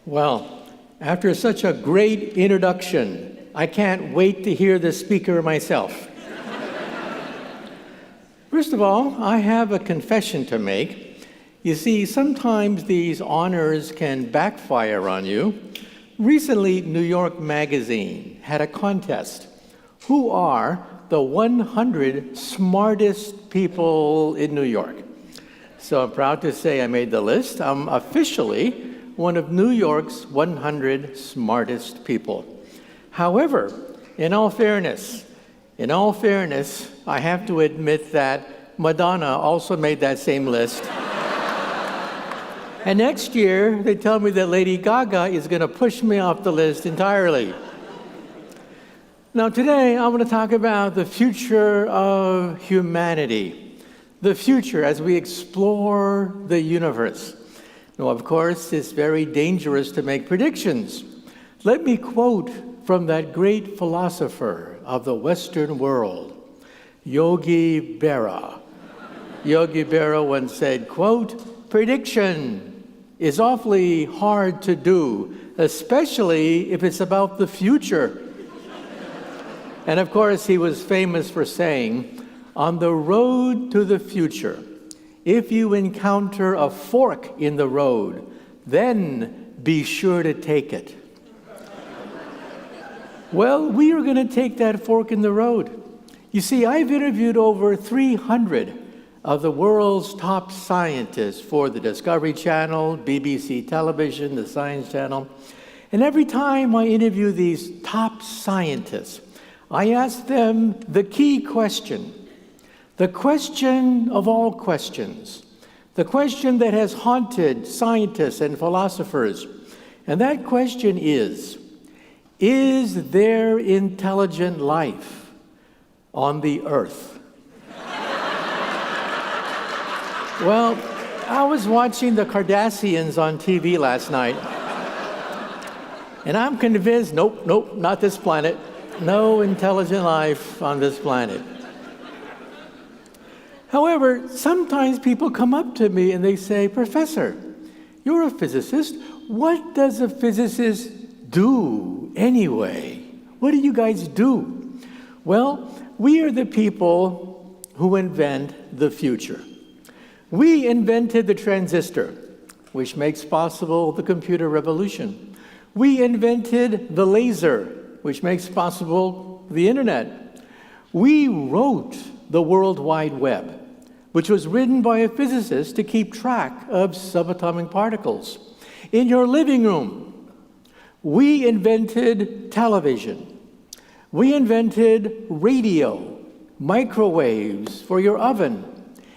Well, after such a great introduction, I can't wait to hear the speaker myself. First of all, I have a confession to make. You see, sometimes these honors can backfire on you. Recently, New York Magazine had a contest. Who are the 100 smartest people in New York? So I'm proud to say I made the list. I'm officially one of New York's 100 smartest people. However, in all fairness, I have to admit that Madonna also made that same list. And next year, they tell me that Lady Gaga is going to push me off the list entirely. Now today, I want to talk about the future of humanity. The future as we explore the universe. Now, of course, it's very dangerous to make predictions. Let me quote from that great philosopher of the Western world, Yogi Berra. Yogi Berra once said, quote, "Prediction is awfully hard to do, especially if it's about the future." And of course, he was famous for saying, "On the road to the future, if you encounter a fork in the road, then be sure to take it." Well, we are going to take that fork in the road. You see, I've interviewed over 300 of the world's top scientists for the Discovery Channel, BBC Television, the Science Channel. And every time I interview these top scientists, I ask them the key question. The question of all questions, the question that has haunted scientists and philosophers, and that question is there intelligent life on the earth? Well, I was watching the Kardashians on TV last night, and I'm convinced, nope, not this planet. No intelligent life on this planet. However, sometimes people come up to me and they say, "Professor, you're a physicist. What does a physicist do anyway? What do you guys do?" Well, we are the people who invent the future. We invented the transistor, which makes possible the computer revolution. We invented the laser, which makes possible the internet. We wrote the World Wide Web, which was written by a physicist to keep track of subatomic particles. In your living room, we invented television. We invented radio, microwaves for your oven.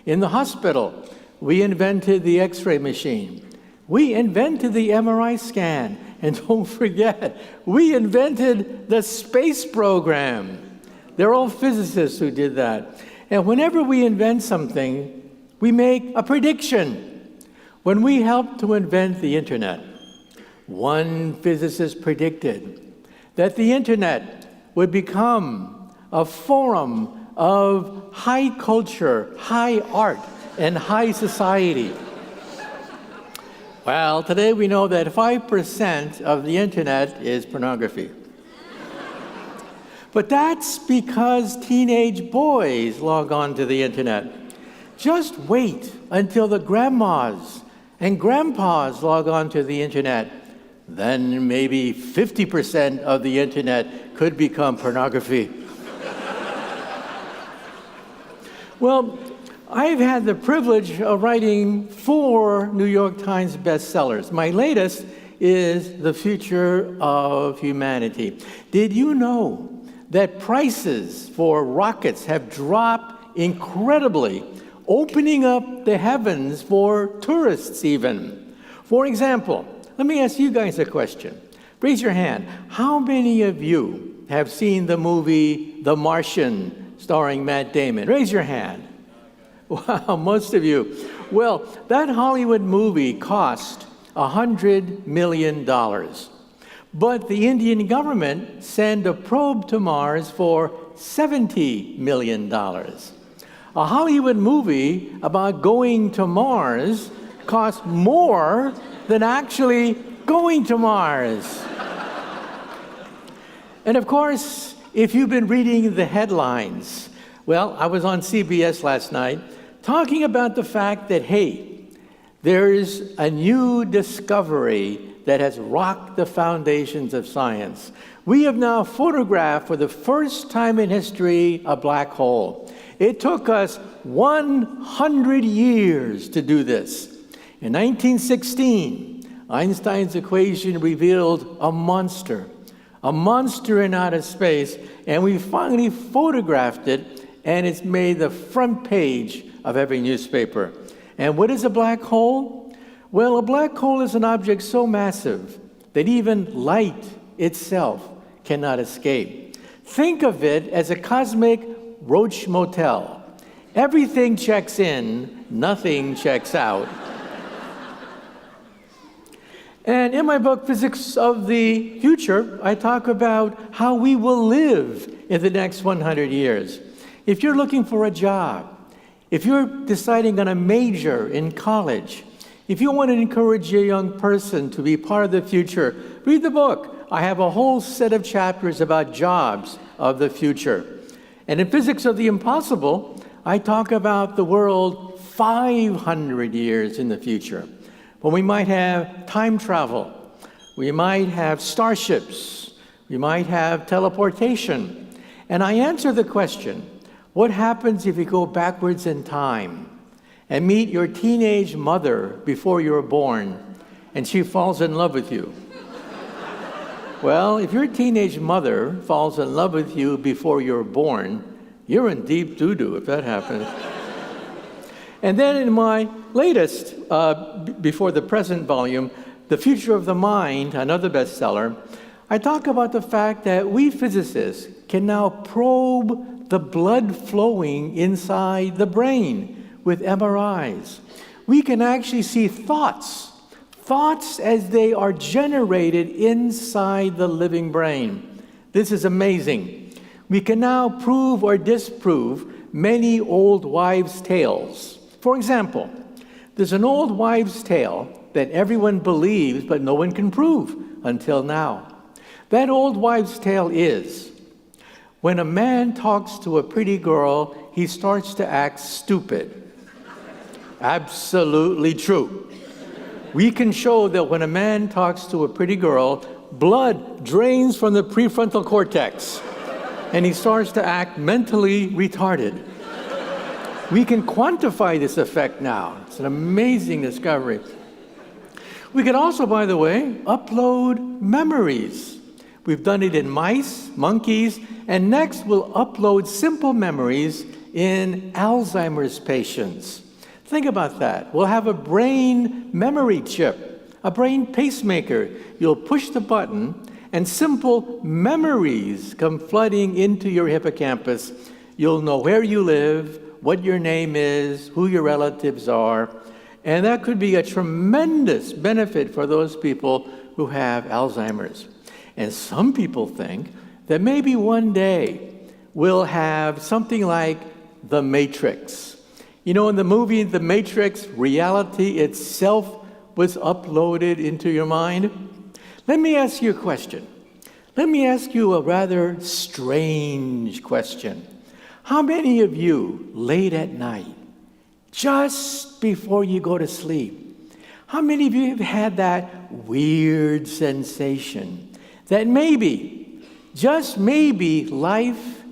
In the hospital, we invented the X-ray machine. We invented the MRI scan. And don't forget, we invented the space program. They're all physicists who did that. And whenever we invent something, we make a prediction. When we helped to invent the internet, one physicist predicted that the internet would become a forum of high culture, high art, and high society. Well, today we know that 5% of the internet is pornography. But that's because teenage boys log on to the internet. Just wait until the grandmas and grandpas log on to the internet. Then maybe 50% of the internet could become pornography. Well, I've had the privilege of writing 4 New York Times bestsellers. My latest is The Future of Humanity. Did you know that prices for rockets have dropped incredibly, opening up the heavens for tourists even? For example, let me ask you guys a question. Raise your hand. How many of you have seen the movie The Martian starring Matt Damon? Raise your hand. Wow, most of you. Well, that Hollywood movie cost $100 million. But the Indian government sent a probe to Mars for $70 million. A Hollywood movie about going to Mars cost more than actually going to Mars. And of course, if you've been reading the headlines, well, I was on CBS last night talking about the fact that, hey, there's a new discovery that has rocked the foundations of science. We have now photographed for the first time in history a black hole. It took us 100 years to do this. In 1916, Einstein's equation revealed a monster in outer space, and we finally photographed it, and it's made the front page of every newspaper. And what is a black hole? Well, a black hole is an object so massive that even light itself cannot escape. Think of it as a cosmic roach motel. Everything checks in, nothing checks out. And in my book, Physics of the Future, I talk about how we will live in the next 100 years. If you're looking for a job, if you're deciding on a major in college, if you want to encourage a young person to be part of the future, read the book. I have a whole set of chapters about jobs of the future. And in Physics of the Impossible, I talk about the world 500 years in the future, when we might have time travel, we might have starships, we might have teleportation. And I answer the question, what happens if you go backwards in time and meet your teenage mother before you were born, and she falls in love with you? Well, if your teenage mother falls in love with you before you're born, you're in deep doo-doo if that happens. And then in my latest, before the present volume, The Future of the Mind, another bestseller, I talk about the fact that we physicists can now probe the blood flowing inside the brain with MRIs. We can actually see thoughts as they are generated inside the living brain. This is amazing. We can now prove or disprove many old wives' tales. For example, there's an old wives' tale that everyone believes but no one can prove until now. That old wives' tale is, when a man talks to a pretty girl, he starts to act stupid. Absolutely true. We can show that when a man talks to a pretty girl, blood drains from the prefrontal cortex, and he starts to act mentally retarded. We can quantify this effect now. It's an amazing discovery. We can also, by the way, upload memories. We've done it in mice, monkeys, and next we'll upload simple memories in Alzheimer's patients. Think about that. We'll have a brain memory chip, a brain pacemaker. You'll push the button, and simple memories come flooding into your hippocampus. You'll know where you live, what your name is, who your relatives are, and that could be a tremendous benefit for those people who have Alzheimer's. And some people think that maybe one day we'll have something like The Matrix. You know, in the movie The Matrix, reality itself was uploaded into your mind. Let me ask you a question. Let me ask you a rather strange question. How many of you, late at night, just before you go to sleep, how many of you have had that weird sensation that maybe, just maybe, life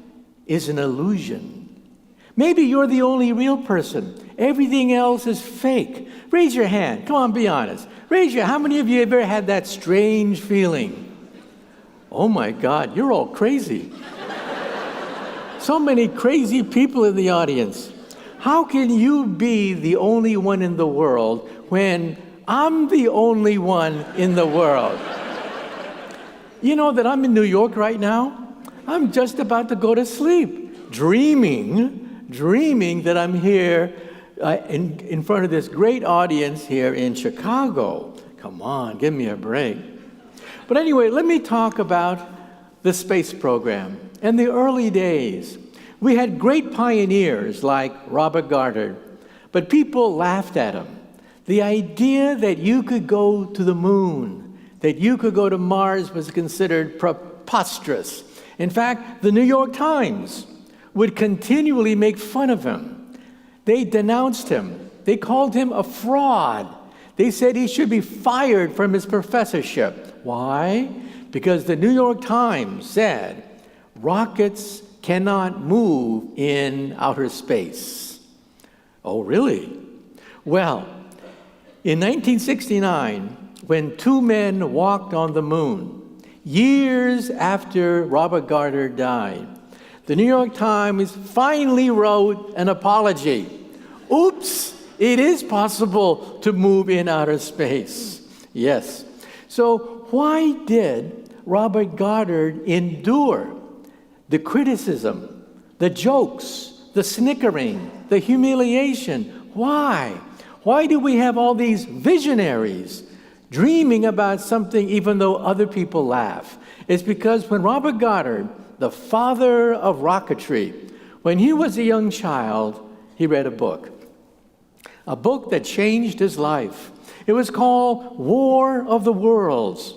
is an illusion? Maybe you're the only real person. Everything else is fake. Raise your hand. Come on, be honest. How many of you have ever had that strange feeling? Oh my God, you're all crazy. So many crazy people in the audience. How can you be the only one in the world when I'm the only one in the world? You know that I'm in New York right now? I'm just about to go to sleep, dreaming that I'm here in front of this great audience here in Chicago. Come on, give me a break. But anyway, let me talk about the space program. In the early days, we had great pioneers like Robert Goddard, but people laughed at him. The idea that you could go to the moon, that you could go to Mars was considered preposterous. In fact, the New York Times would continually make fun of him. They denounced him. They called him a fraud. They said he should be fired from his professorship. Why? Because the New York Times said rockets cannot move in outer space. Oh, really? Well, in 1969, when two men walked on the moon, years after Robert Goddard died, the New York Times finally wrote an apology. Oops, it is possible to move in outer space. Yes. So why did Robert Goddard endure the criticism, the jokes, the snickering, the humiliation? Why? Why do we have all these visionaries dreaming about something even though other people laugh? It's because when Robert Goddard, the father of rocketry, when he was a young child, he read a book that changed his life. It was called War of the Worlds.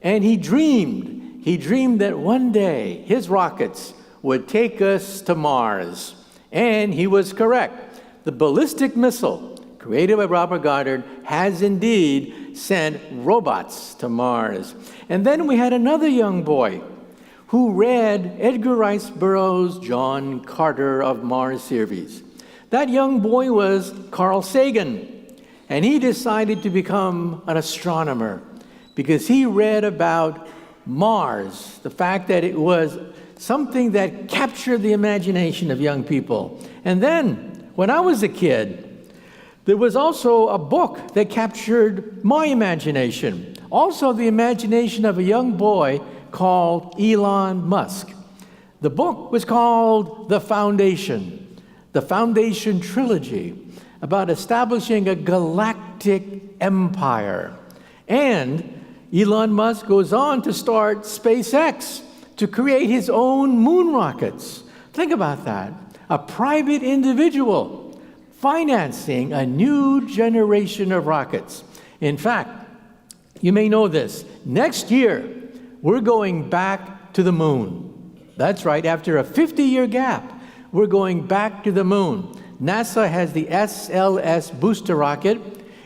And he dreamed that one day his rockets would take us to Mars. And he was correct. The ballistic missile created by Robert Goddard has indeed sent robots to Mars. And then we had another young boy who read Edgar Rice Burroughs' John Carter of Mars series. That young boy was Carl Sagan, and he decided to become an astronomer because he read about Mars, the fact that it was something that captured the imagination of young people. And then, when I was a kid, there was also a book that captured my imagination, also the imagination of a young boy called Elon Musk. The book was called The Foundation Trilogy, about establishing a galactic empire. And Elon Musk goes on to start SpaceX to create his own moon rockets. Think about that. A private individual financing a new generation of rockets. In fact, you may know this. Next year, we're going back to the moon. That's right, after a 50-year gap, we're going back to the moon. NASA has the SLS booster rocket.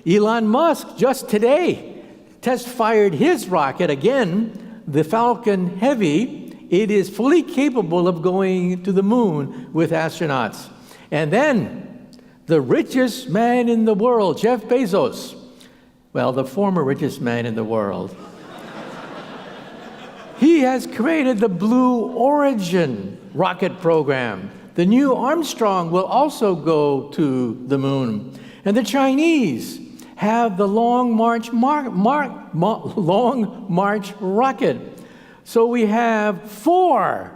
Elon Musk, just today, test-fired his rocket again, the Falcon Heavy. It is fully capable of going to the moon with astronauts. And then, the richest man in the world, Jeff Bezos, well, the former richest man in the world, he has created the Blue Origin rocket program. The new Armstrong will also go to the moon. And the Chinese have the Long March rocket. So we have four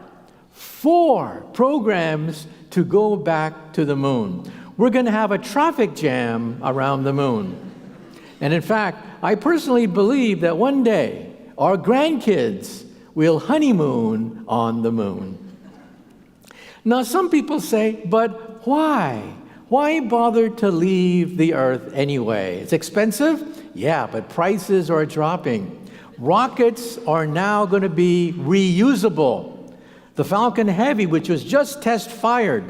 programs to go back to the moon. We're going to have a traffic jam around the moon. And in fact, I personally believe that one day our grandkids will honeymoon on the moon. Now, some people say, but why? Why bother to leave the Earth anyway? It's expensive? Yeah, but prices are dropping. Rockets are now going to be reusable. The Falcon Heavy, which was just test-fired,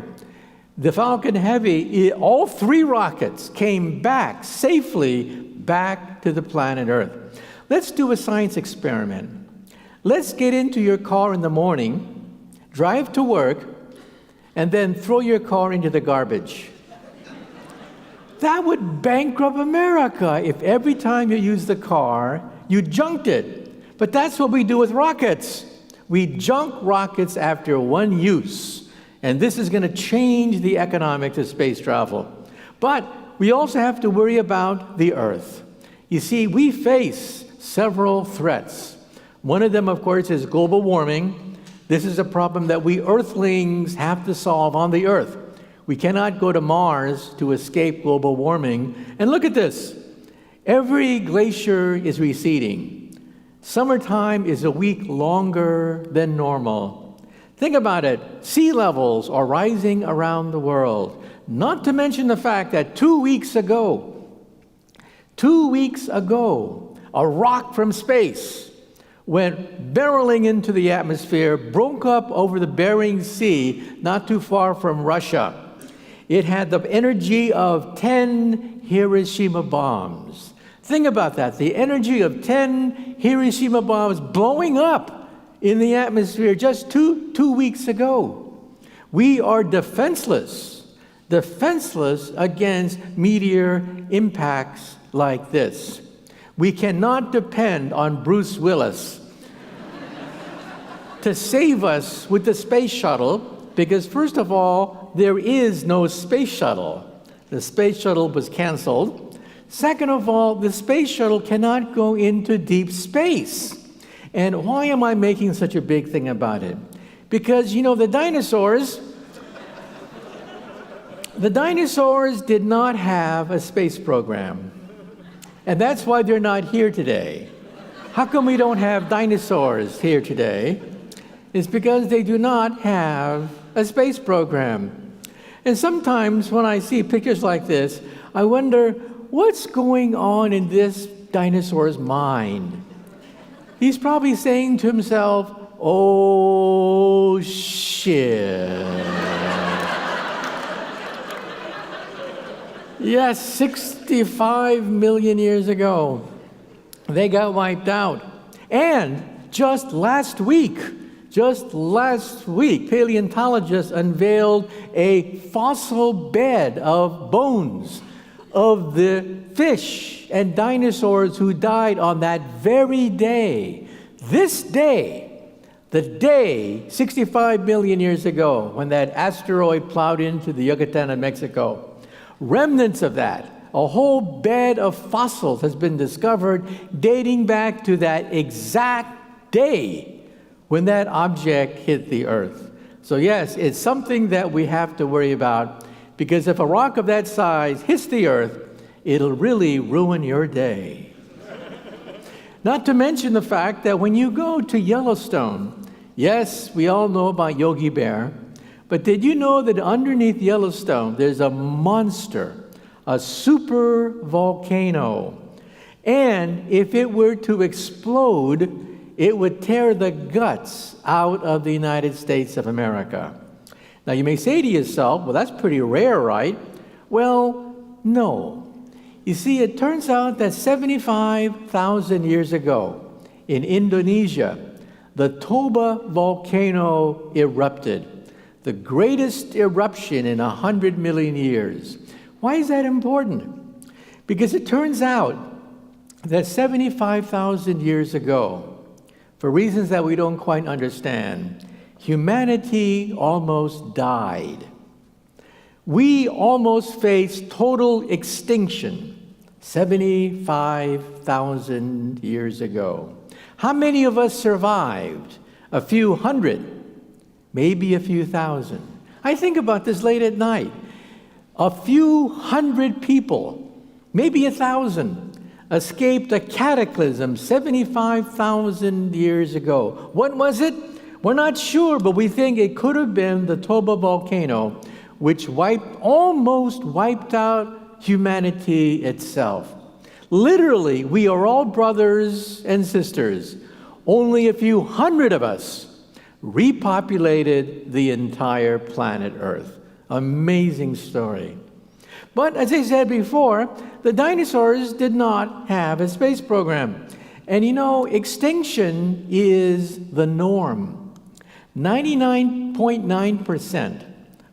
the Falcon Heavy, all three rockets came back safely back to the planet Earth. Let's do a science experiment. Let's get into your car in the morning, drive to work, and then throw your car into the garbage. That would bankrupt America if every time you use the car, you junked it. But that's what we do with rockets. We junk rockets after one use. And this is going to change the economics of space travel. But we also have to worry about the Earth. You see, we face several threats. One of them, of course, is global warming. This is a problem that we Earthlings have to solve on the Earth. We cannot go to Mars to escape global warming. And look at this. Every glacier is receding. Summertime is a week longer than normal. Think about it. Sea levels are rising around the world. Not to mention the fact that 2 weeks ago, a rock from space went barreling into the atmosphere, broke up over the Bering Sea, not too far from Russia. It had the energy of 10 Hiroshima bombs. Think about that, the energy of 10 Hiroshima bombs blowing up in the atmosphere just two weeks ago. We are defenseless against meteor impacts like this. We cannot depend on Bruce Willis to save us with the space shuttle, because first of all, there is no space shuttle. The space shuttle was canceled. Second of all, the space shuttle cannot go into deep space. And why am I making such a big thing about it? Because, the dinosaurs did not have a space program. And that's why they're not here today. How come we don't have dinosaurs here today? It's because they do not have a space program. And sometimes when I see pictures like this, I wonder, what's going on in this dinosaur's mind? He's probably saying to himself, oh, shit. Yes, 65 million years ago, they got wiped out. And just last week, paleontologists unveiled a fossil bed of bones of the fish and dinosaurs who died on that very day. This day, the day 65 million years ago, when that asteroid plowed into the Yucatan of Mexico, remnants of that, a whole bed of fossils has been discovered dating back to that exact day when that object hit the Earth. So yes, it's something that we have to worry about, because if a rock of that size hits the Earth, it'll really ruin your day. Not to mention the fact that when you go to Yellowstone, yes, we all know about Yogi Bear, but did you know that underneath Yellowstone, there's a monster, a super volcano? And if it were to explode, it would tear the guts out of the United States of America. Now, you may say to yourself, well, that's pretty rare, right? Well, no. You see, it turns out that 75,000 years ago in Indonesia, the Toba volcano erupted. The greatest eruption in 100 million years. Why is that important? Because it turns out that 75,000 years ago, for reasons that we don't quite understand, humanity almost died. We almost faced total extinction 75,000 years ago. How many of us survived? A few hundred, maybe a few thousand. I think about this late at night. A few hundred people, maybe 1,000, escaped a cataclysm 75,000 years ago. What was it? We're not sure, but we think it could have been the Toba volcano, which almost wiped out humanity itself. Literally, we are all brothers and sisters. Only a few hundred of us repopulated the entire planet Earth. Amazing story. But as I said before, the dinosaurs did not have a space program. And extinction is the norm. 99.9%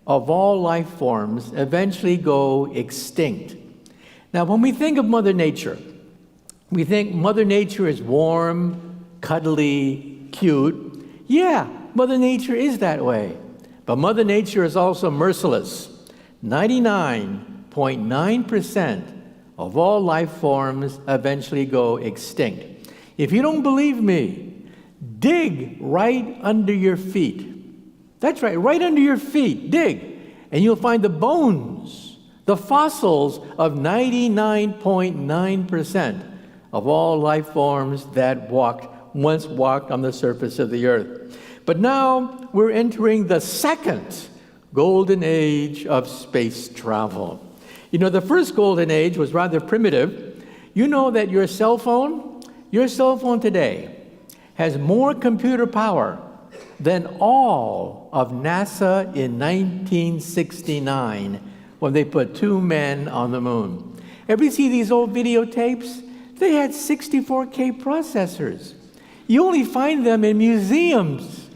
of all life forms eventually go extinct. Now, when we think of Mother Nature, we think Mother Nature is warm, cuddly, cute. Yeah, Mother Nature is that way. But Mother Nature is also merciless. 99.9% of all life forms eventually go extinct. If you don't believe me, dig right under your feet. That's right, right under your feet, dig, and you'll find the bones, the fossils of 99.9% of all life forms that once walked on the surface of the earth. But now we're entering the second golden age of space travel. The first golden age was rather primitive. You know that your cell phone Your cell phone today has more computer power than all of NASA in 1969 when they put 2 men on the moon. Ever see these old videotapes? They had 64K processors. You only find them in museums.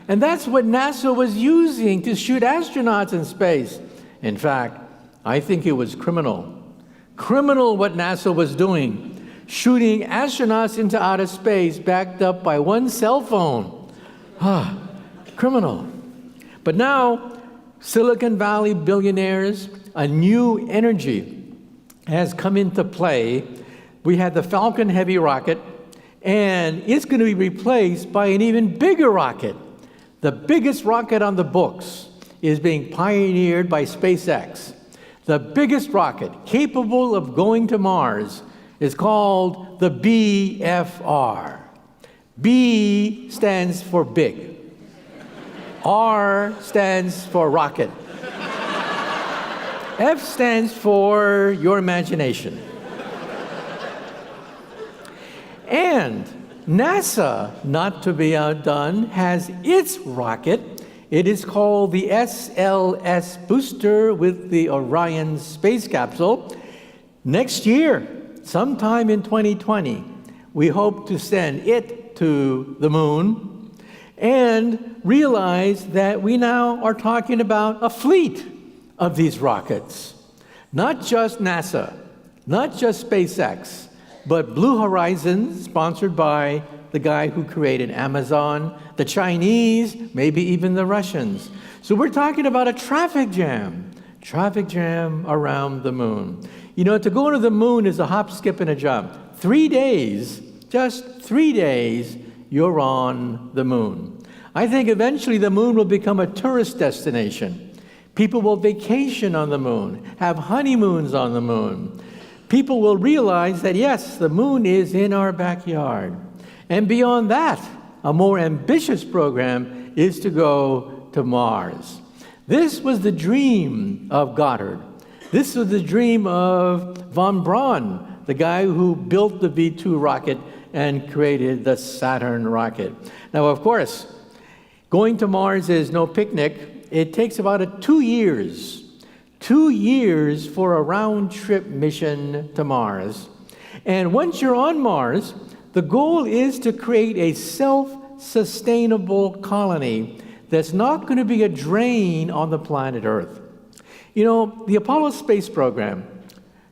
And that's what NASA was using to shoot astronauts in space. In fact, I think it was criminal. Criminal what NASA was doing. Shooting astronauts into outer space backed up by one cell phone. Criminal. But now, Silicon Valley billionaires, a new energy has come into play. We had the Falcon Heavy rocket, and it's going to be replaced by an even bigger rocket. The biggest rocket on the books is being pioneered by SpaceX. The biggest rocket capable of going to Mars is called the BFR. B stands for big. R stands for rocket. F stands for your imagination. And NASA, not to be outdone, has its rocket. It is called the SLS booster with the Orion space capsule. Next year, sometime in 2020, we hope to send it to the moon and realize that we now are talking about a fleet of these rockets. Not just NASA, not just SpaceX, but Blue Horizon, sponsored by the guy who created Amazon, the Chinese, maybe even the Russians. So we're talking about a traffic jam around the moon. You know, to go to the moon is a hop, skip, and a jump. 3 days, just 3 days, you're on the moon. I think eventually the moon will become a tourist destination. People will vacation on the moon, have honeymoons on the moon. People will realize that, yes, the moon is in our backyard. And beyond that, a more ambitious program is to go to Mars. This was the dream of Goddard. This was the dream of von Braun, the guy who built the V2 rocket and created the Saturn rocket. Now, of course, going to Mars is no picnic. It takes about 2 years. 2 years for a round-trip mission to Mars. And once you're on Mars, the goal is to create a self-sustainable colony that's not going to be a drain on the planet Earth. You know, the Apollo space program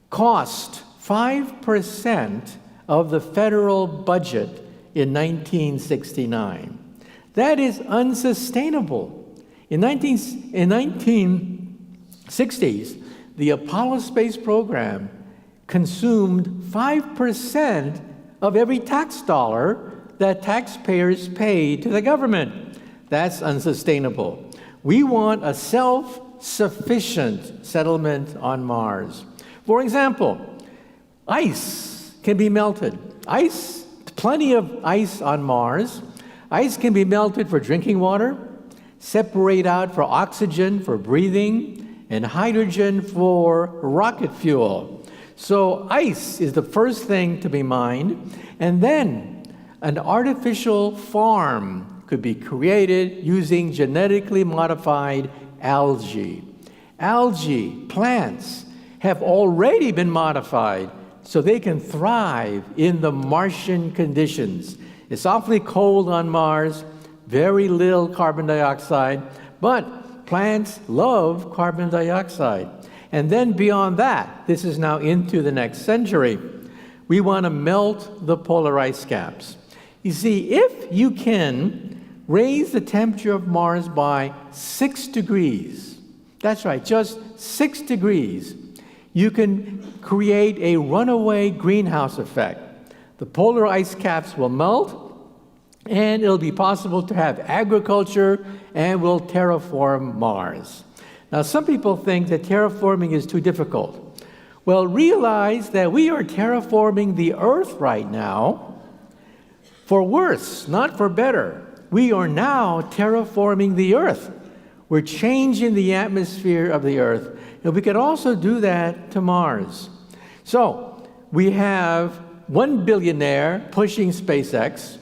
cost 5% of the federal budget in 1969. That is unsustainable. In 1960s, the Apollo space program consumed 5% of every tax dollar that taxpayers pay to the government. That's unsustainable. We want a self-sufficient settlement on Mars. For example, ice can be melted. Plenty of ice on Mars. Ice can be melted for drinking water, separate out for oxygen for breathing, and hydrogen for rocket fuel. So ice is the first thing to be mined, and then an artificial farm could be created using genetically modified algae. Algae, plants, have already been modified so they can thrive in the Martian conditions. It's awfully cold on Mars, very little carbon dioxide, but plants love carbon dioxide. And then beyond that, this is now into the next century, we want to melt the polar ice caps. You see, if you can raise the temperature of Mars by 6 degrees, that's right, just 6 degrees, you can create a runaway greenhouse effect. The polar ice caps will melt, and it'll be possible to have agriculture, and we'll terraform Mars. Now, some people think that terraforming is too difficult. Well, realize that we are terraforming the Earth right now for worse, not for better. We are now terraforming the Earth. We're changing the atmosphere of the Earth. And we could also do that to Mars. So we have one billionaire pushing SpaceX,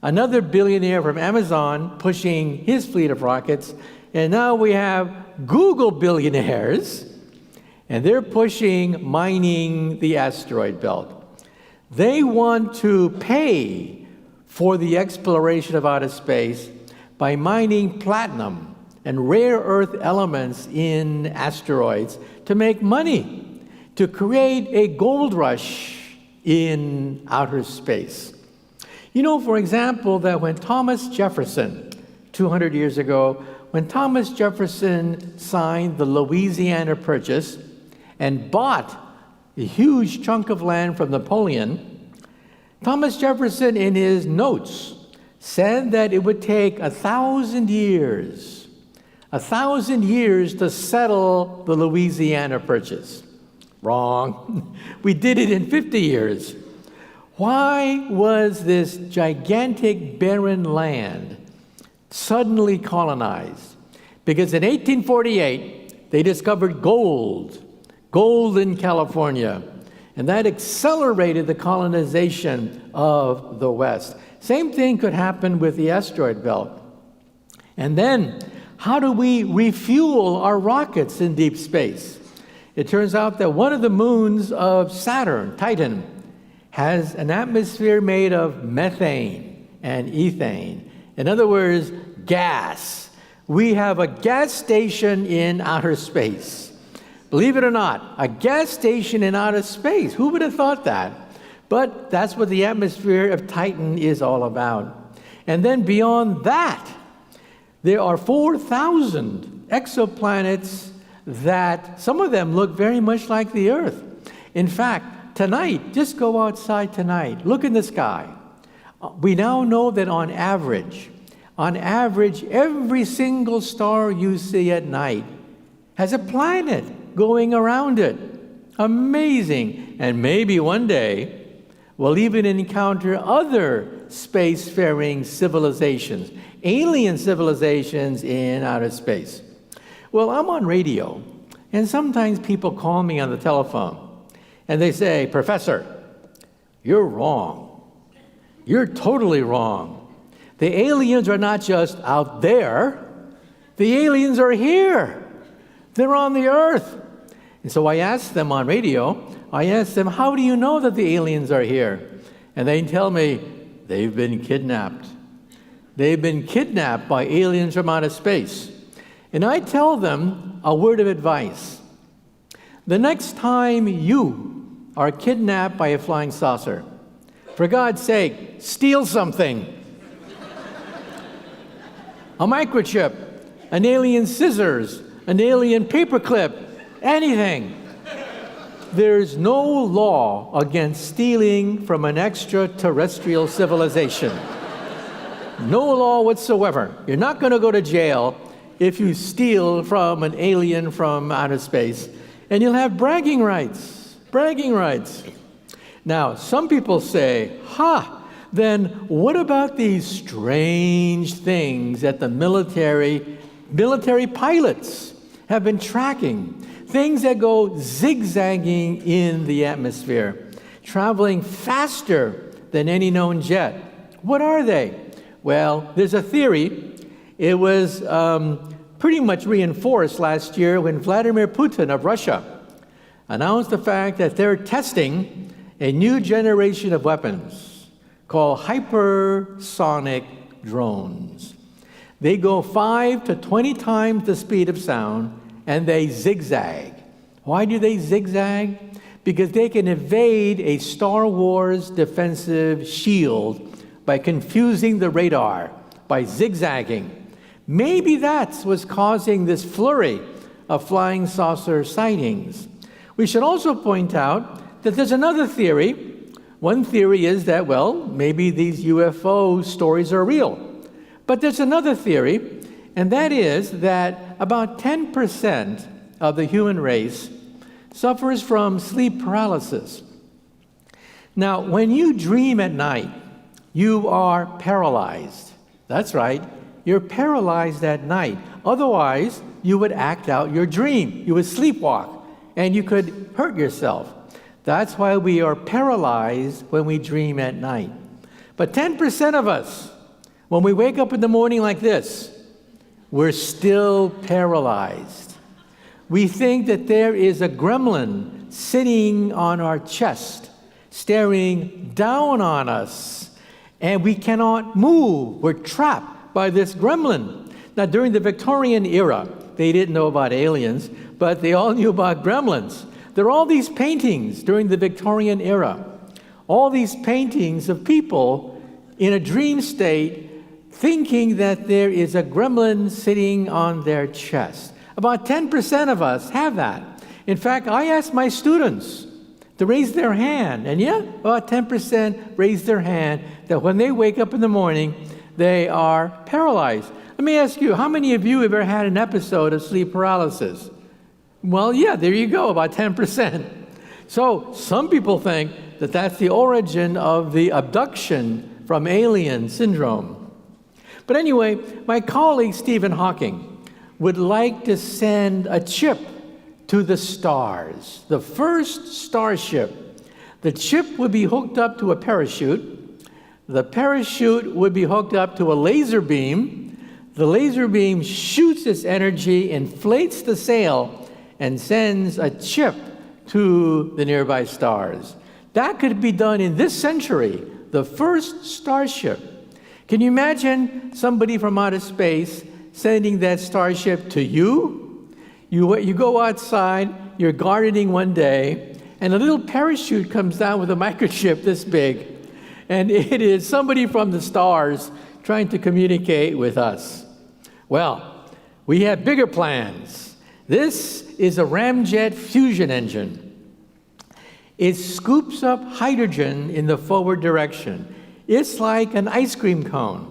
another billionaire from Amazon pushing his fleet of rockets, and now we have Google billionaires, and they're pushing mining the asteroid belt. They want to pay for the exploration of outer space by mining platinum and rare earth elements in asteroids to make money, to create a gold rush in outer space. You know, for example, that when Thomas Jefferson, 200 years ago, when Thomas Jefferson signed the Louisiana Purchase and bought a huge chunk of land from Napoleon, Thomas Jefferson in his notes said that it would take 1,000 years, 1,000 years to settle the Louisiana Purchase. Wrong. We did it in 50 years. Why was this gigantic barren land suddenly colonized? Because in 1848, they discovered gold in California, and that accelerated the colonization of the West. Same thing could happen with the asteroid belt. And then, how do we refuel our rockets in deep space? It turns out that one of the moons of Saturn, Titan, has an atmosphere made of methane and ethane. In other words, gas. We have a gas station in outer space. Believe it or not, a gas station in outer space. Who would have thought that? But that's what the atmosphere of Titan is all about. And then beyond that, there are 4,000 exoplanets that some of them look very much like the Earth. In fact, tonight, just go outside tonight, look in the sky. We now know that on average, every single star you see at night has a planet going around it. Amazing. And maybe one day, we'll even encounter other spacefaring civilizations, alien civilizations in outer space. Well, I'm on radio, and sometimes people call me on the telephone, and they say, "Professor, you're wrong. You're totally wrong. The aliens are not just out there. The aliens are here. They're on the Earth." And so I ask them on radio, how do you know that the aliens are here? And they tell me, they've been kidnapped. They've been kidnapped by aliens from outer space. And I tell them a word of advice. The next time you are kidnapped by a flying saucer, for God's sake, steal something. A microchip, an alien scissors, an alien paperclip, anything. There's no law against stealing from an extraterrestrial civilization. No law whatsoever. You're not going to go to jail if you steal from an alien from outer space, and you'll have bragging rights. Bragging rights. Now, some people say, then what about these strange things that the military pilots have been tracking? Things that go zigzagging in the atmosphere, traveling faster than any known jet. What are they? Well, there's a theory. It was pretty much reinforced last year when Vladimir Putin of Russia announced the fact that they're testing a new generation of weapons called hypersonic drones. They go 5 to 20 times the speed of sound, and they zigzag. Why do they zigzag? Because they can evade a Star Wars defensive shield by confusing the radar, by zigzagging. Maybe that's what's causing this flurry of flying saucer sightings. We should also point out that there's another theory. One theory is that, maybe these UFO stories are real. But there's another theory, and that is that about 10% of the human race suffers from sleep paralysis. Now, when you dream at night, you are paralyzed. That's right, you're paralyzed at night. Otherwise, you would act out your dream. You would sleepwalk, and you could hurt yourself. That's why we are paralyzed when we dream at night. But 10% of us, when we wake up in the morning like this, we're still paralyzed. We think that there is a gremlin sitting on our chest, staring down on us, and we cannot move. We're trapped by this gremlin. Now, during the Victorian era, they didn't know about aliens, but they all knew about gremlins. There are all these paintings during the Victorian era, all these paintings of people in a dream state thinking that there is a gremlin sitting on their chest. About 10% of us have that. In fact, I asked my students to raise their hand, and about 10% raise their hand that when they wake up in the morning, they are paralyzed. Let me ask you, how many of you have ever had an episode of sleep paralysis? Well, there you go, about 10%. So some people think that that's the origin of the abduction from alien syndrome. But anyway, my colleague Stephen Hawking would like to send a chip to the stars, the first starship. The chip would be hooked up to a parachute. The parachute would be hooked up to a laser beam. The laser beam shoots its energy, inflates the sail, and sends a chip to the nearby stars. That could be done in this century, the first starship. Can you imagine somebody from outer space sending that starship to you? You go outside, you're gardening one day, and a little parachute comes down with a microchip this big, and it is somebody from the stars trying to communicate with us. Well, we have bigger plans. This is a ramjet fusion engine. It scoops up hydrogen in the forward direction. It's like an ice cream cone.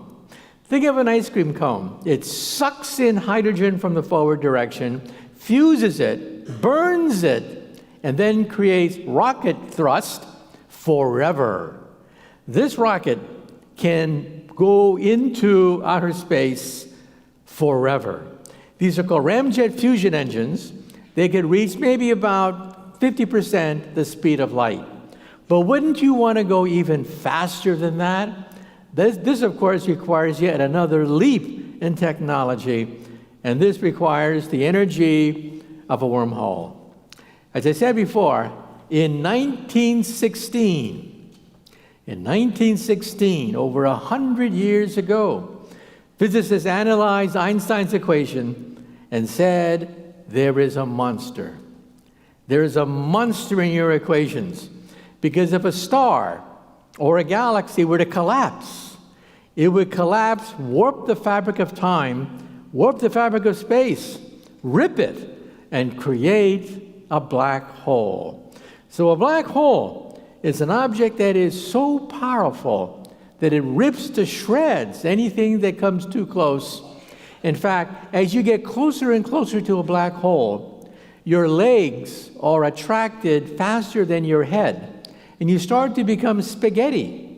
Think of an ice cream cone. It sucks in hydrogen from the forward direction, fuses it, burns it, and then creates rocket thrust forever. This rocket can go into outer space forever. These are called ramjet fusion engines. They could reach maybe about 50% the speed of light. But wouldn't you want to go even faster than that? This, of course, requires yet another leap in technology, and this requires the energy of a wormhole. As I said before, in 1916, over 100 years ago, physicists analyzed Einstein's equation and said, there is a monster. There is a monster in your equations. Because if a star or a galaxy were to collapse, it would collapse, warp the fabric of time, warp the fabric of space, rip it, and create a black hole. So a black hole is an object that is so powerful that it rips to shreds anything that comes too close. In fact, as you get closer and closer to a black hole, your legs are attracted faster than your head, and you start to become spaghetti.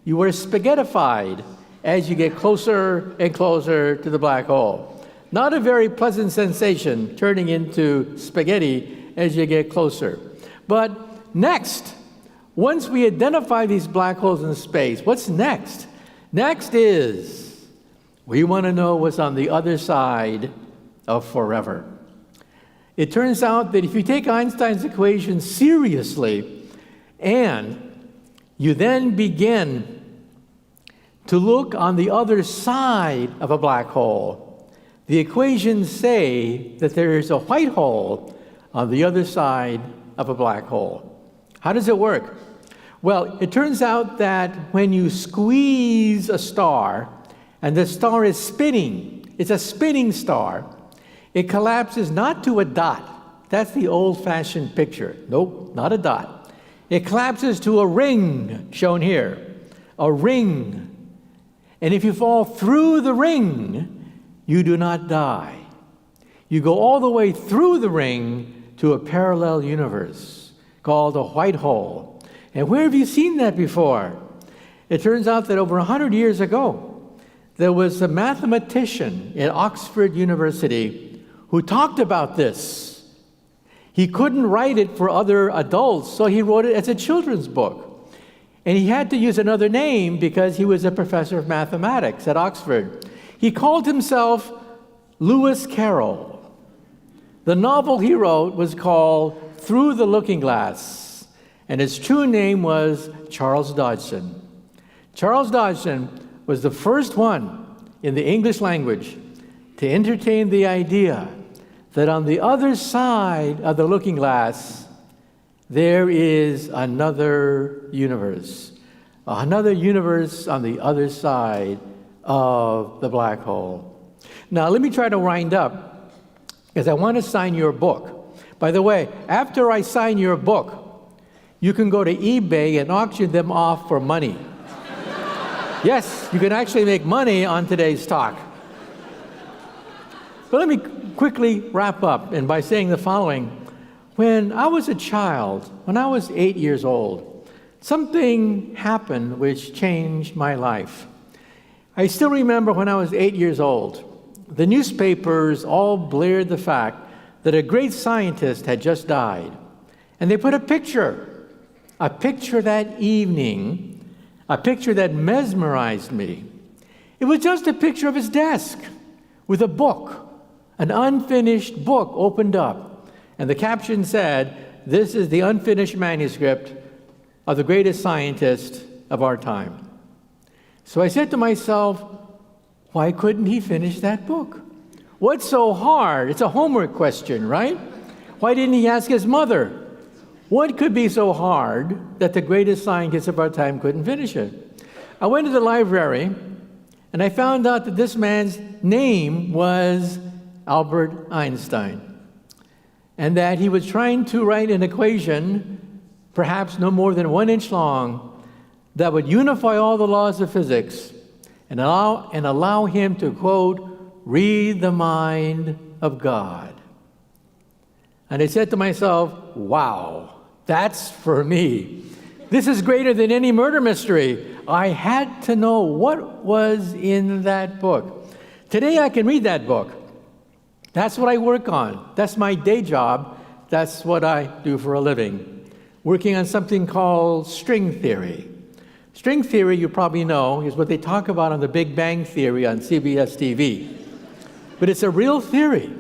You are spaghettified as you get closer and closer to the black hole. Not a very pleasant sensation, turning into spaghetti as you get closer. But next, once we identify these black holes in space, what's next? Next is we want to know what's on the other side of forever. It turns out that if you take Einstein's equation seriously and you then begin to look on the other side of a black hole, the equations say that there is a white hole on the other side of a black hole. How does it work? Well, it turns out that when you squeeze a star, and the star is spinning, it's a spinning star, it collapses not to a dot. That's the old-fashioned picture. Nope, not a dot. It collapses to a ring, shown here, a ring. And if you fall through the ring, you do not die. You go all the way through the ring to a parallel universe called a white hole. And where have you seen that before? It turns out that over 100 years ago, there was a mathematician at Oxford University who talked about this. He couldn't write it for other adults, so he wrote it as a children's book. And he had to use another name because he was a professor of mathematics at Oxford. He called himself Lewis Carroll. The novel he wrote was called Through the Looking Glass, and his true name was Charles Dodgson. Charles Dodgson was the first one in the English language to entertain the idea that on the other side of the looking glass, there is another universe on the other side of the black hole. Now, let me try to wind up, because I want to sign your book. By the way, after I sign your book, you can go to eBay and auction them off for money. Yes, you can actually make money on today's talk. But let me quickly wrap up and by saying the following. When I was a child, when I was 8 years old, something happened which changed my life. I still remember when I was 8 years old, the newspapers all blared the fact that a great scientist had just died. And they put a picture that evening, a picture that mesmerized me. It was just a picture of his desk with a book, an unfinished book opened up. And the caption said, "This is the unfinished manuscript of the greatest scientist of our time." So I said to myself, why couldn't he finish that book? What's so hard? It's a homework question, right? Why didn't he ask his mother? What could be so hard that the greatest scientist of our time couldn't finish it? I went to the library, and I found out that this man's name was Albert Einstein, and that he was trying to write an equation, perhaps no more than 1 inch long, that would unify all the laws of physics and allow him to, quote, read the mind of God. And I said to myself, wow, that's for me. This is greater than any murder mystery. I had to know what was in that book. Today I can read that book. That's what I work on. That's my day job. That's what I do for a living. Working on something called string theory. String theory, you probably know, is what they talk about on the Big Bang Theory on CBS TV. But it's a real theory.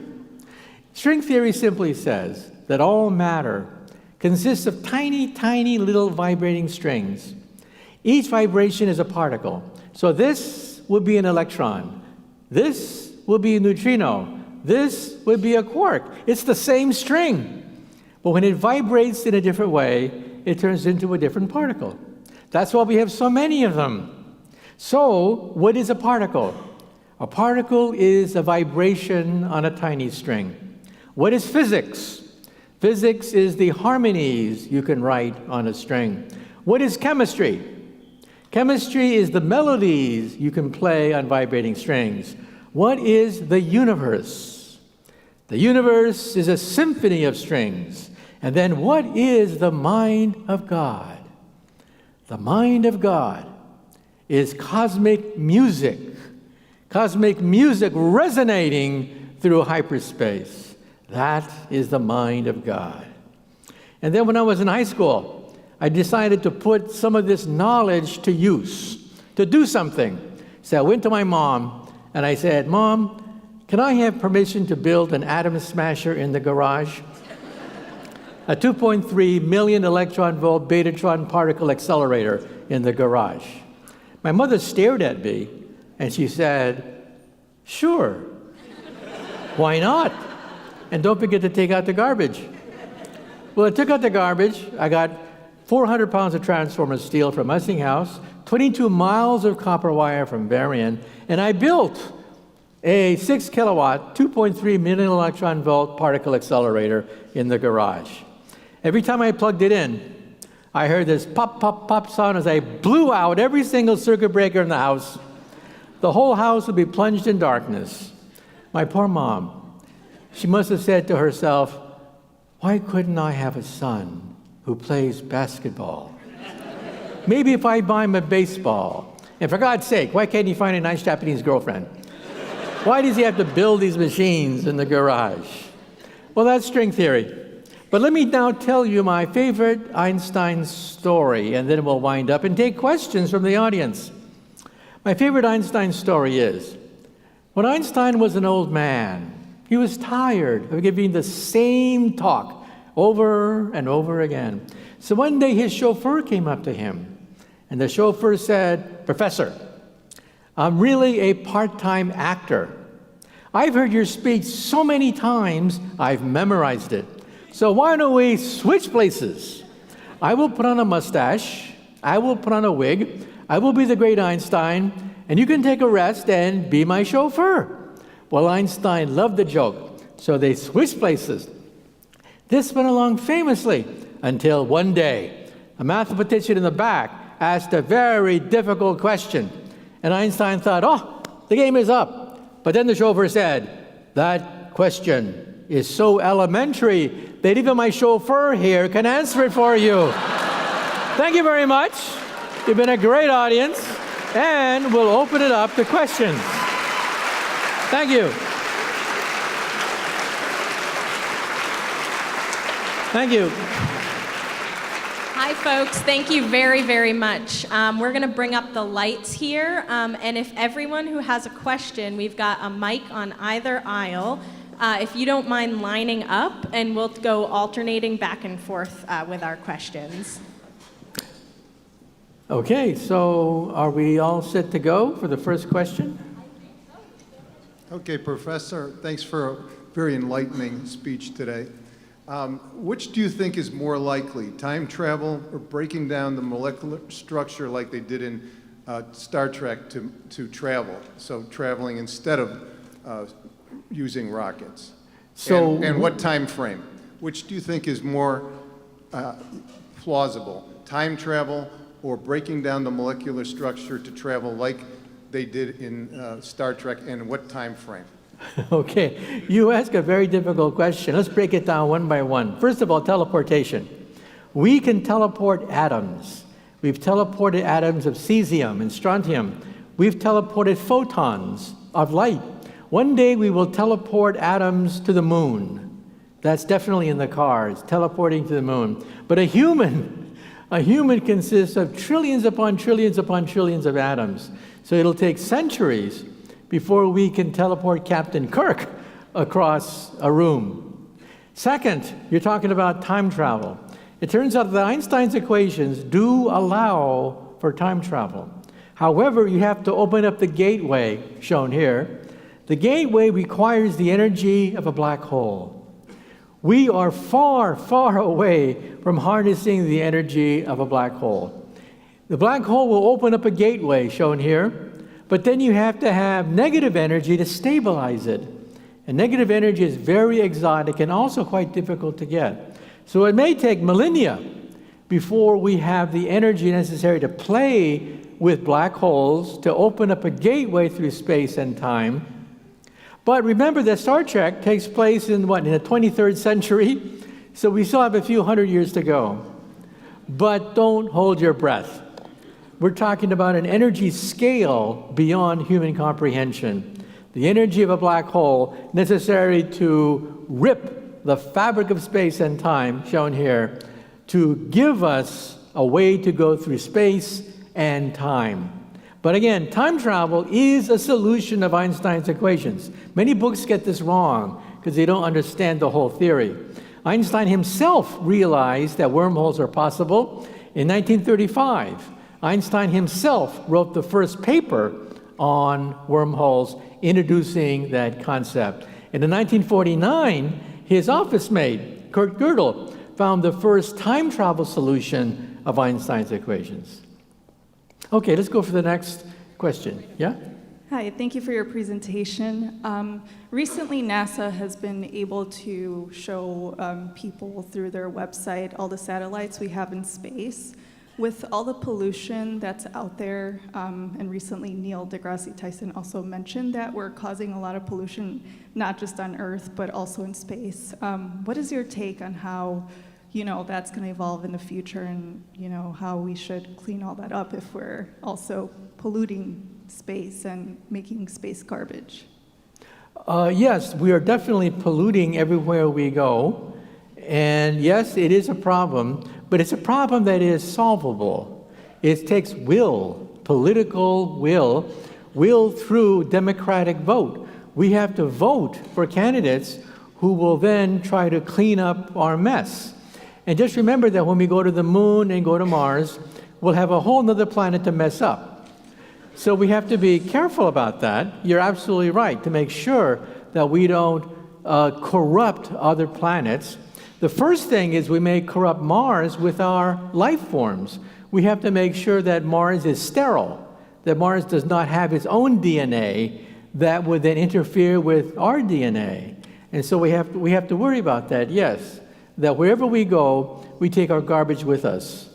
String theory simply says that all matter consists of tiny, tiny little vibrating strings. Each vibration is a particle. So this would be an electron. This would be a neutrino. This would be a quark. It's the same string. But when it vibrates in a different way, it turns into a different particle. That's why we have so many of them. So, what is a particle? A particle is a vibration on a tiny string. What is physics? Physics is the harmonies you can write on a string. What is chemistry? Chemistry is the melodies you can play on vibrating strings. What is the universe? The universe is a symphony of strings. And then what is the mind of God? The mind of God is cosmic music resonating through hyperspace. That is the mind of God. And then when I was in high school, I decided to put some of this knowledge to use, to do something. So I went to my mom and I said, "Mom, can I have permission to build an atom smasher in the garage?" A 2.3 million electron volt betatron particle accelerator in the garage. My mother stared at me and she said, "Sure, why not? And don't forget to take out the garbage." Well, I took out the garbage. I got 400 pounds of transformer steel from Westinghouse, 22 miles of copper wire from Varian, and I built a 6 kilowatt, 2.3 million electron volt particle accelerator in the garage. Every time I plugged it in, I heard this pop, pop, pop sound as I blew out every single circuit breaker in the house. The whole house would be plunged in darkness. My poor mom, she must have said to herself, "Why couldn't I have a son who plays basketball? Maybe if I buy him a baseball. And for God's sake, why can't he find a nice Japanese girlfriend? Why does he have to build these machines in the garage?" Well, that's string theory. But let me now tell you my favorite Einstein story, and then we'll wind up and take questions from the audience. My favorite Einstein story is, when Einstein was an old man, he was tired of giving the same talk over and over again. So one day his chauffeur came up to him, and the chauffeur said, "Professor, I'm really a part-time actor. I've heard your speech so many times, I've memorized it. So why don't we switch places? I will put on a mustache, I will put on a wig, I will be the great Einstein, and you can take a rest and be my chauffeur." Well, Einstein loved the joke, so they switched places. This went along famously until one day, a mathematician in the back asked a very difficult question, and Einstein thought, "Oh, the game is up." But then the chauffeur said, "That question is so elementary that even my chauffeur here can answer it for you." Thank you very much. You've been a great audience, and we'll open it up to questions. Thank you. Thank you. Hi, folks. Thank you very, very much. We're going to bring up the lights here, and if everyone who has a question, we've got a mic on either aisle. If you don't mind lining up, and we'll go alternating back and forth with our questions. Okay, so are we all set to go for the first question? Okay, Professor, thanks for a very enlightening speech today. Which do you think is more likely, time travel or breaking down the molecular structure like they did in Star Trek to travel, so traveling instead of using rockets? So, and what time frame? Which do you think is more plausible, time travel or breaking down the molecular structure to travel like they did in Star Trek, and what time frame? okay, you ask a very difficult question. Let's break it down one by one. First of all, teleportation. We can teleport atoms. We've teleported atoms of cesium and strontium. We've teleported photons of light. One day we will teleport atoms to the moon. That's definitely in the cards, teleporting to the moon. But a human consists of trillions upon trillions upon trillions of atoms. So it'll take centuries before we can teleport Captain Kirk across a room. Second, you're talking about time travel. It turns out that Einstein's equations do allow for time travel. However, you have to open up the gateway, shown here. The gateway requires the energy of a black hole. We are far, far away from harnessing the energy of a black hole. The black hole will open up a gateway, shown here, but then you have to have negative energy to stabilize it. And negative energy is very exotic and also quite difficult to get. So it may take millennia before we have the energy necessary to play with black holes to open up a gateway through space and time. But remember that Star Trek takes place in the 23rd century, so we still have a few hundred years to go. But don't hold your breath. We're talking about an energy scale beyond human comprehension. The energy of a black hole necessary to rip the fabric of space and time, shown here, to give us a way to go through space and time. But again, time travel is a solution of Einstein's equations. Many books get this wrong because they don't understand the whole theory. Einstein himself realized that wormholes are possible. In 1935, Einstein himself wrote the first paper on wormholes, introducing that concept. And in 1949, his office mate, Kurt Gödel, found the first time travel solution of Einstein's equations. Okay, let's go for the next question. Yeah? Hi, thank you for your presentation. Recently, NASA has been able to show people through their website all the satellites we have in space. With all the pollution that's out there, and recently Neil deGrasse Tyson also mentioned that we're causing a lot of pollution, not just on Earth, but also in space. What is your take on how, that's going to evolve in the future, and, how we should clean all that up if we're also polluting space and making space garbage? Yes, we are definitely polluting everywhere we go. And yes, it is a problem, but it's a problem that is solvable. It takes will, political will through democratic vote. We have to vote for candidates who will then try to clean up our mess. And just remember that when we go to the moon and go to Mars, we'll have a whole nother planet to mess up. So we have to be careful about that. You're absolutely right, to make sure that we don't corrupt other planets. The first thing is we may corrupt Mars with our life forms. We have to make sure that Mars is sterile, that Mars does not have its own DNA that would then interfere with our DNA. And so we have to worry about that, yes, that wherever we go, we take our garbage with us.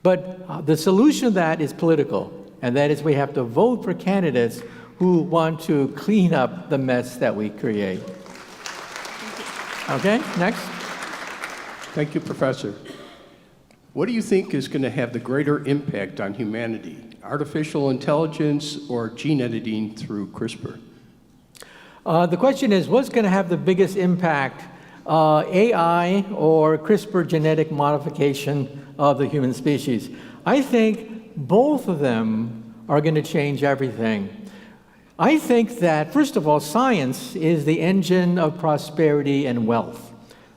But the solution to that is political, and that is we have to vote for candidates who want to clean up the mess that we create. Okay, next. Thank you, Professor. What do you think is going to have the greater impact on humanity, artificial intelligence or gene editing through CRISPR? The question is, what's going to have the biggest impact, AI or CRISPR genetic modification of the human species? I think both of them are going to change everything. I think that, first of all, science is the engine of prosperity and wealth.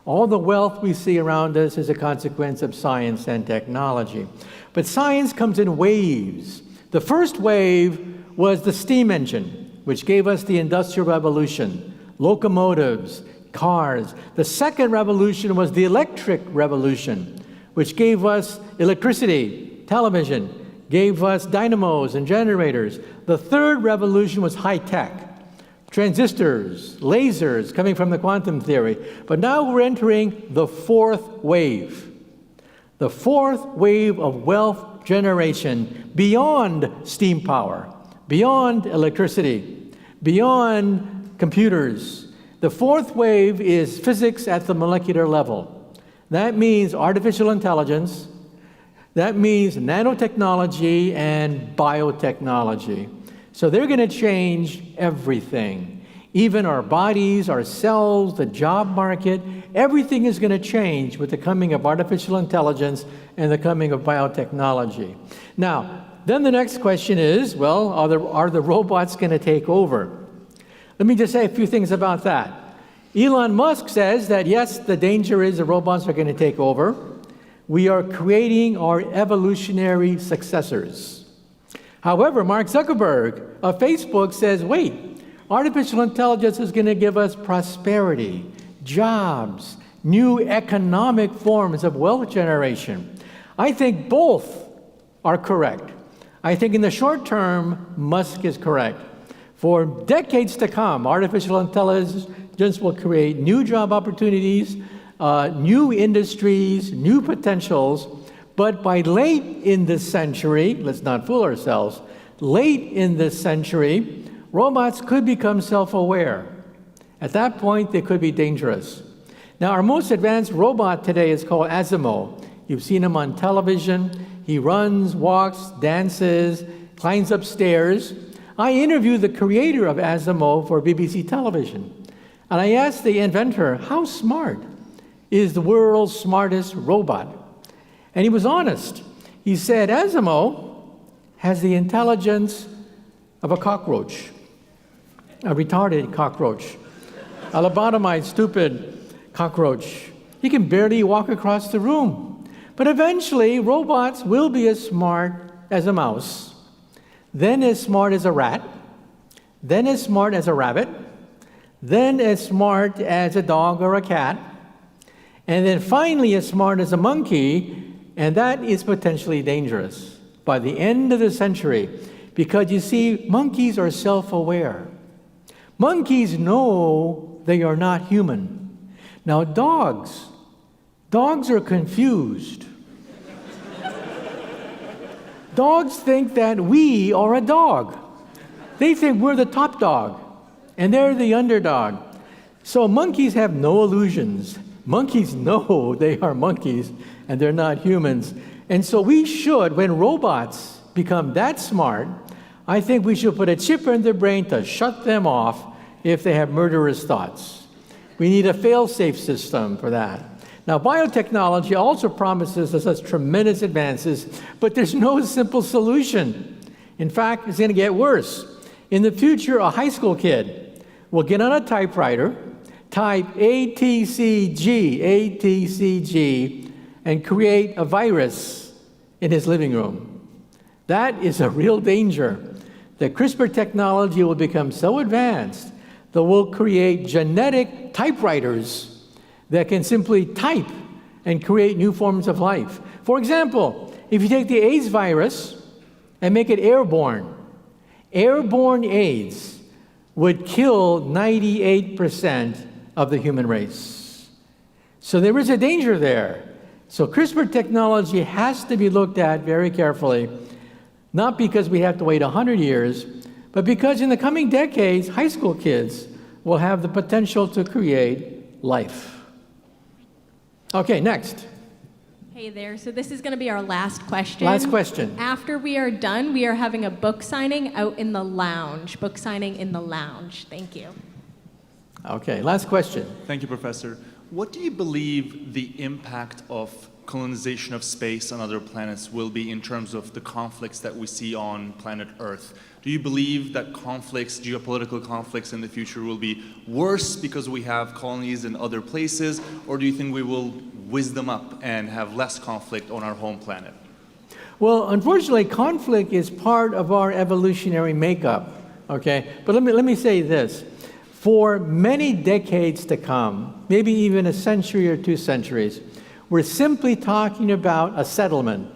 All the wealth we see around us is a consequence of science and technology. But science comes in waves. The first wave was the steam engine, which gave us the Industrial Revolution, locomotives, cars. The second revolution was the Electric Revolution, which gave us electricity, television, gave us dynamos and generators. The third revolution was high-tech, transistors, lasers coming from the quantum theory. But now we're entering the fourth wave. The fourth wave of wealth generation beyond steam power, beyond electricity, beyond computers. The fourth wave is physics at the molecular level. That means artificial intelligence. That means nanotechnology and biotechnology. So they're going to change everything. Even our bodies, our cells, the job market, everything is going to change with the coming of artificial intelligence and the coming of biotechnology. Now, then the next question is, well, are the robots going to take over? Let me just say a few things about that. Elon Musk says that, yes, the danger is the robots are going to take over. We are creating our evolutionary successors. However, Mark Zuckerberg of Facebook says, wait, artificial intelligence is going to give us prosperity, jobs, new economic forms of wealth generation. I think both are correct. I think in the short term, Musk is correct. For decades to come, artificial intelligence will create new job opportunities, new industries, new potentials, but by late in this century, let's not fool ourselves, late in this century, robots could become self-aware. At that point, they could be dangerous. Now, our most advanced robot today is called Asimo. You've seen him on television. He runs, walks, dances, climbs upstairs. I interviewed the creator of Asimo for BBC television, and I asked the inventor, how smart is the world's smartest robot? And he was honest. He said, Asimo has the intelligence of a cockroach, a retarded cockroach, a lobotomized, stupid cockroach. He can barely walk across the room. But eventually, robots will be as smart as a mouse, then as smart as a rat, then as smart as a rabbit, then as smart as a dog or a cat, and then finally as smart as a monkey, and that is potentially dangerous by the end of the century, because you see, monkeys are self-aware. Monkeys know they are not human. Now dogs are confused. Dogs think that we are a dog. They think we're the top dog, and they're the underdog. So monkeys have no illusions. Monkeys know they are monkeys, and they're not humans. And so we should, when robots become that smart, I think we should put a chip in their brain to shut them off if they have murderous thoughts. We need a fail-safe system for that. Now, biotechnology also promises us tremendous advances, but there's no simple solution. In fact, it's going to get worse. In the future, a high school kid will get on a typewriter, type ATCG, and create a virus in his living room. That is a real danger. The CRISPR technology will become so advanced that we'll create genetic typewriters that can simply type and create new forms of life. For example, if you take the AIDS virus and make it airborne AIDS would kill 98% of the human race. So there is a danger there. So CRISPR technology has to be looked at very carefully, not because we have to wait 100 years, but because in the coming decades, high school kids will have the potential to create life. Okay, next. Hey there, so this is going to be our last question. Last question. After we are done, we are having a book signing out in the lounge. Book signing in the lounge. Thank you. Okay, last question. Thank you, Professor. What do you believe the impact of colonization of space on other planets will be in terms of the conflicts that we see on planet Earth? Do you believe that conflicts, geopolitical conflicts in the future will be worse because we have colonies in other places, or do you think we will whiz them up and have less conflict on our home planet? Well, unfortunately, conflict is part of our evolutionary makeup, okay? But let me say this. For many decades to come, maybe even a century or 2 centuries, we're simply talking about a settlement,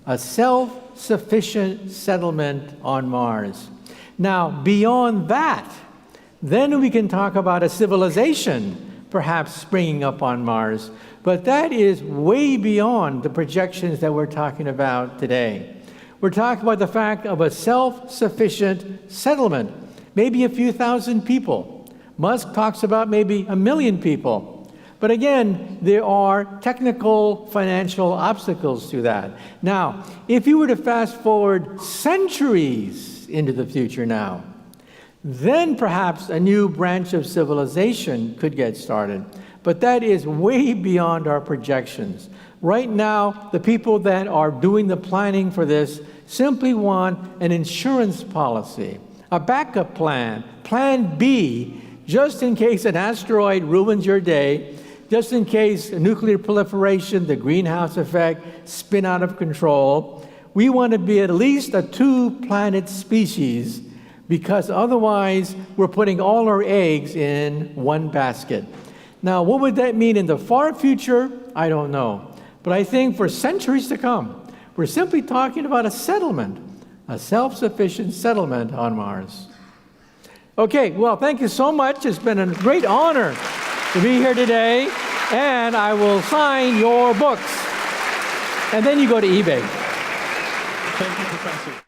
a self-sufficient settlement on Mars. Now, beyond that, then we can talk about a civilization perhaps springing up on Mars. But that is way beyond the projections that we're talking about today. We're talking about the fact of a self-sufficient settlement, maybe a few thousand people. Musk talks about maybe 1 million people. But again, there are technical, financial obstacles to that. Now, if you were to fast forward centuries into the future now, then perhaps a new branch of civilization could get started. But that is way beyond our projections. Right now, the people that are doing the planning for this simply want an insurance policy, a backup plan, plan B, just in case an asteroid ruins your day, just in case nuclear proliferation, the greenhouse effect, spin out of control. We want to be at least a 2-planet species, because otherwise we're putting all our eggs in one basket. Now, what would that mean in the far future? I don't know. But I think for centuries to come, we're simply talking about a settlement, a self-sufficient settlement on Mars. Okay, well, thank you so much. It's been a great honor to be here today, and I will sign your books. And then you go to eBay. Thank you, Professor.